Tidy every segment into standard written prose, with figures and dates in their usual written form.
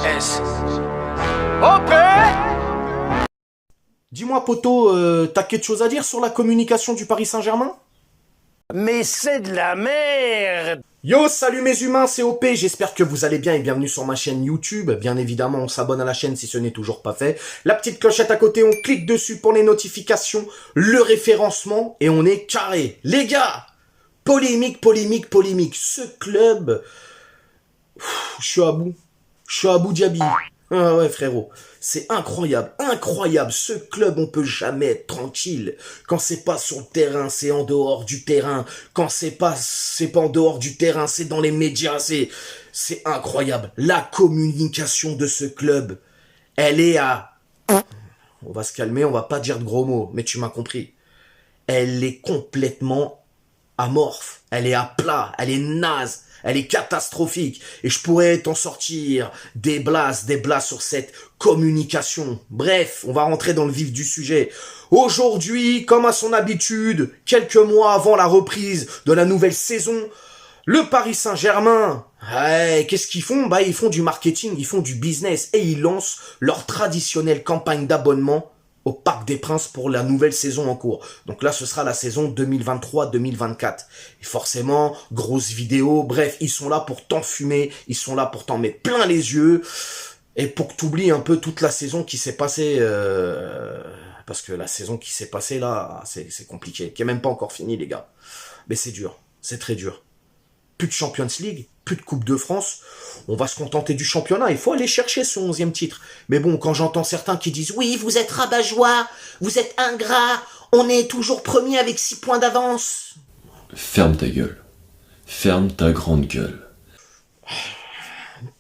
S. OP. Dis-moi, poto, t'as quelque chose à dire sur la communication du Paris Saint-Germain? Mais c'est de la merde. Yo, salut mes humains, c'est OP, j'espère que vous allez bien et bienvenue sur ma chaîne YouTube. Bien évidemment, on s'abonne à la chaîne si ce n'est toujours pas fait. La petite clochette à côté, on clique dessus pour les notifications, le référencement et on est carré. Les gars, polémique. Ce club, je suis à bout. Je suis à bout Diaby. Ah ouais frérot, c'est incroyable. Ce club, on peut jamais être tranquille. Quand c'est pas sur le terrain, c'est en dehors du terrain. Quand c'est pas en dehors du terrain, c'est dans les médias. C'est incroyable. La communication de ce club, elle est à... On va se calmer, on va pas dire de gros mots, mais tu m'as compris. Elle est complètement amorphe, elle est à plat, elle est naze, elle est catastrophique. Et je pourrais t'en sortir des blases sur cette communication. Bref, on va rentrer dans le vif du sujet. Aujourd'hui, comme à son habitude, quelques mois avant la reprise de la nouvelle saison, le Paris Saint-Germain, qu'est-ce qu'ils font? Bah, ils font du marketing, ils font du business et ils lancent leur traditionnelle campagne d'abonnement au Parc des Princes pour la nouvelle saison en cours. Donc là, ce sera la saison 2023-2024. Et forcément, grosse vidéo, bref, ils sont là pour t'enfumer, ils sont là pour t'en mettre plein les yeux, et pour que tu oublies un peu toute la saison qui s'est passée, parce que la saison qui s'est passée là, c'est compliqué, qui est même pas encore finie les gars. Mais c'est dur, c'est très dur. Plus de Champions League, plus de Coupe de France, on va se contenter du championnat, il faut aller chercher son 11e titre. Mais bon, quand j'entends certains qui disent « Oui, vous êtes rabat-joie, vous êtes ingrat, on est toujours premier avec 6 points d'avance. » Ferme ta gueule. Ferme ta grande gueule.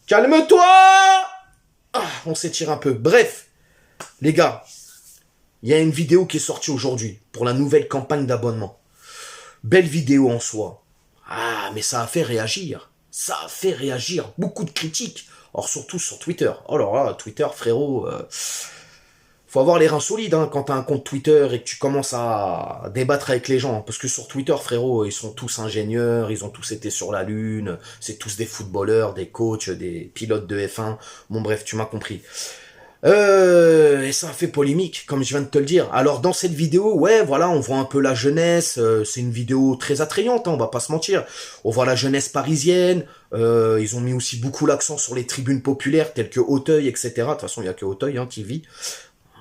Calme-toi. On s'étire un peu. Bref, les gars, il y a une vidéo qui est sortie aujourd'hui pour la nouvelle campagne d'abonnement. Belle vidéo en soi. Ah, mais ça a fait réagir. Ça a fait réagir. Beaucoup de critiques. Or, surtout sur Twitter. Oh là là, Twitter, frérot. Faut avoir les reins solides hein, quand t'as un compte Twitter et que tu commences à débattre avec les gens. Parce que sur Twitter, frérot, ils sont tous ingénieurs. Ils ont tous été sur la Lune. C'est tous des footballeurs, des coachs, des pilotes de F1. Bon, bref, tu m'as compris. Et ça a fait polémique, comme je viens de te le dire. Alors dans cette vidéo, ouais, voilà, on voit un peu la jeunesse. C'est une vidéo très attrayante, hein, on va pas se mentir. On voit la jeunesse parisienne. Ils ont mis aussi beaucoup l'accent sur les tribunes populaires, telles que Auteuil, etc. De toute façon, il y a que Auteuil hein, qui vit.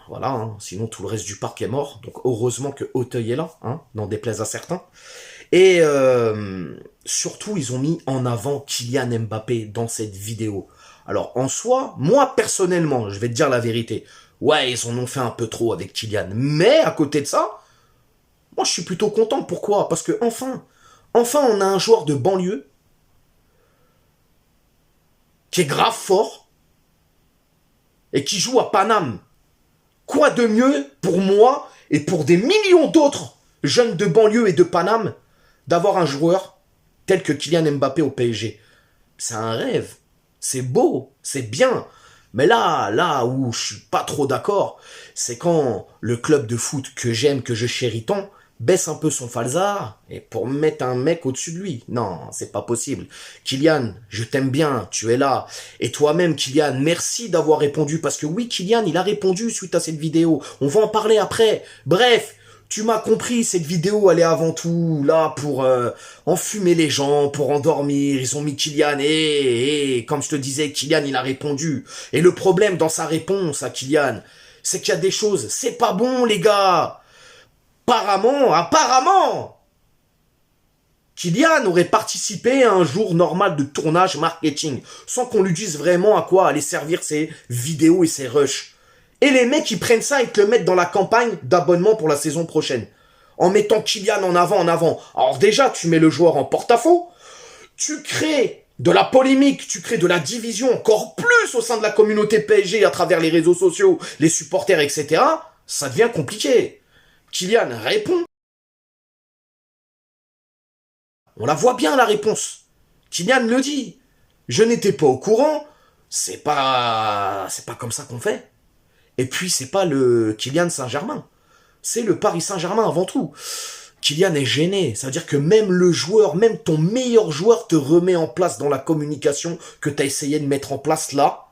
Voilà, hein, sinon tout le reste du parc est mort. Donc heureusement que Auteuil est là, hein, n'en déplaise à certains. Et surtout, ils ont mis en avant Kylian Mbappé dans cette vidéo. Alors, en soi, moi, personnellement, je vais te dire la vérité. Ouais, ils en ont fait un peu trop avec Kylian. Mais, à côté de ça, moi, je suis plutôt content. Pourquoi? Parce que, enfin, on a un joueur de banlieue qui est grave fort et qui joue à Paname. Quoi de mieux pour moi et pour des millions d'autres jeunes de banlieue et de Paname d'avoir un joueur tel que Kylian Mbappé au PSG? C'est un rêve. C'est beau, c'est bien. Mais là où je suis pas trop d'accord, c'est quand le club de foot que j'aime, que je chéris tant, baisse un peu son falzar et pour mettre un mec au-dessus de lui. Non, c'est pas possible. Kylian, je t'aime bien, tu es là. Et toi-même, Kylian, merci d'avoir répondu. Parce que oui, Kylian, il a répondu suite à cette vidéo. On va en parler après. Bref. Tu m'as compris, cette vidéo, elle est avant tout là pour enfumer les gens, pour endormir. Ils ont mis Kylian et comme je te disais, Kylian, il a répondu. Et le problème dans sa réponse à Kylian, c'est qu'il y a des choses, c'est pas bon, les gars. Apparemment, Kylian aurait participé à un jour normal de tournage marketing, sans qu'on lui dise vraiment à quoi allaient servir ses vidéos et ses rushs. Et les mecs, ils prennent ça et te le mettent dans la campagne d'abonnement pour la saison prochaine. En mettant Kylian en avant. Alors déjà, tu mets le joueur en porte-à-faux. Tu crées de la polémique, tu crées de la division encore plus au sein de la communauté PSG à travers les réseaux sociaux, les supporters, etc. Ça devient compliqué. Kylian répond. On la voit bien, la réponse. Kylian le dit. Je n'étais pas au courant. C'est pas comme ça qu'on fait. Et puis, c'est pas le Kylian Saint-Germain. C'est le Paris Saint-Germain avant tout. Kylian est gêné. Ça veut dire que même le joueur, même ton meilleur joueur te remet en place dans la communication que tu as essayé de mettre en place là.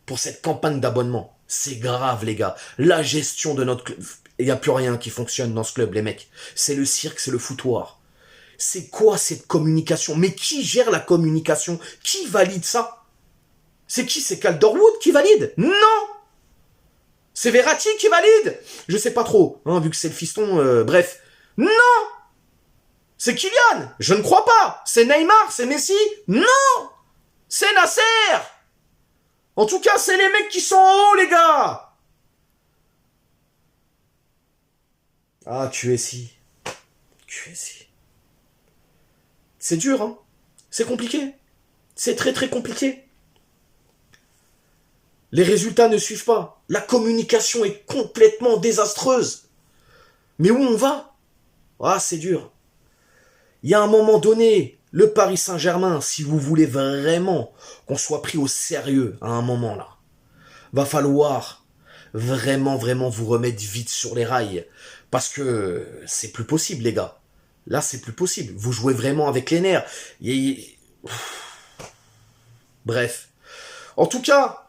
pour cette campagne d'abonnement. C'est grave, les gars. La gestion de notre club. Il n'y a plus rien qui fonctionne dans ce club, les mecs. C'est le cirque, c'est le foutoir. C'est quoi cette communication? Mais qui gère la communication? Qui valide ça? C'est qui? C'est Calderwood qui valide? Non! C'est Verratti qui valide? Je sais pas trop, hein, vu que c'est le fiston, bref. Non! C'est Kylian? Je ne crois pas. C'est Neymar? C'est Messi? Non! C'est Nasser! En tout cas, c'est les mecs qui sont en haut, les gars! Ah, QSI. QSI. C'est dur, hein? C'est compliqué. C'est très très compliqué. Les résultats ne suivent pas. La communication est complètement désastreuse. Mais où on va? Ah, c'est dur. Il y a un moment donné, le Paris Saint-Germain, si vous voulez vraiment qu'on soit pris au sérieux à un moment là, va falloir vraiment vous remettre vite sur les rails. Parce que c'est plus possible, les gars. Là, c'est plus possible. Vous jouez vraiment avec les nerfs. Bref. En tout cas,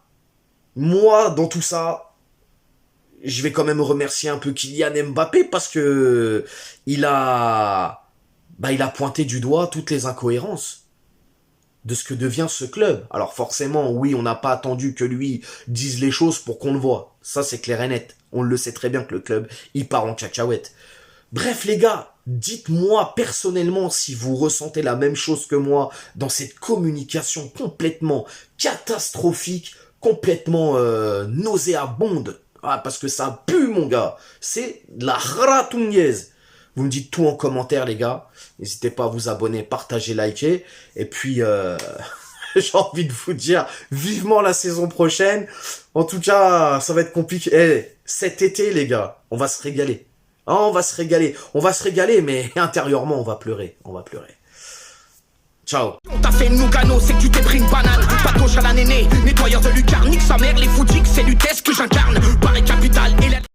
moi, dans tout ça, je vais quand même remercier un peu Kylian Mbappé parce que il a pointé du doigt toutes les incohérences de ce que devient ce club. Alors forcément, oui, on n'a pas attendu que lui dise les choses pour qu'on le voit. Ça, c'est clair et net. On le sait très bien que le club, il part en cacahuète. Bref, les gars, dites-moi personnellement si vous ressentez la même chose que moi dans cette communication complètement catastrophique, complètement nauséabonde. Ah, parce que ça pue, mon gars. C'est de la ratounaise. Vous me dites tout en commentaire, les gars. N'hésitez pas à vous abonner, partager, liker. Et puis, j'ai envie de vous dire vivement la saison prochaine. En tout cas, ça va être compliqué. Cet été, les gars, on va se régaler. Ah, on va se régaler. On va se régaler, mais intérieurement, on va pleurer. On va pleurer. Ciao. On t'a fait Nougano, c'est que tu t'es pris une banane. Patoche à la néné, nettoyeur de lucarne. Nique sa mère, les foutiques, c'est l'UTES que j'incarne. Paris Capital et la...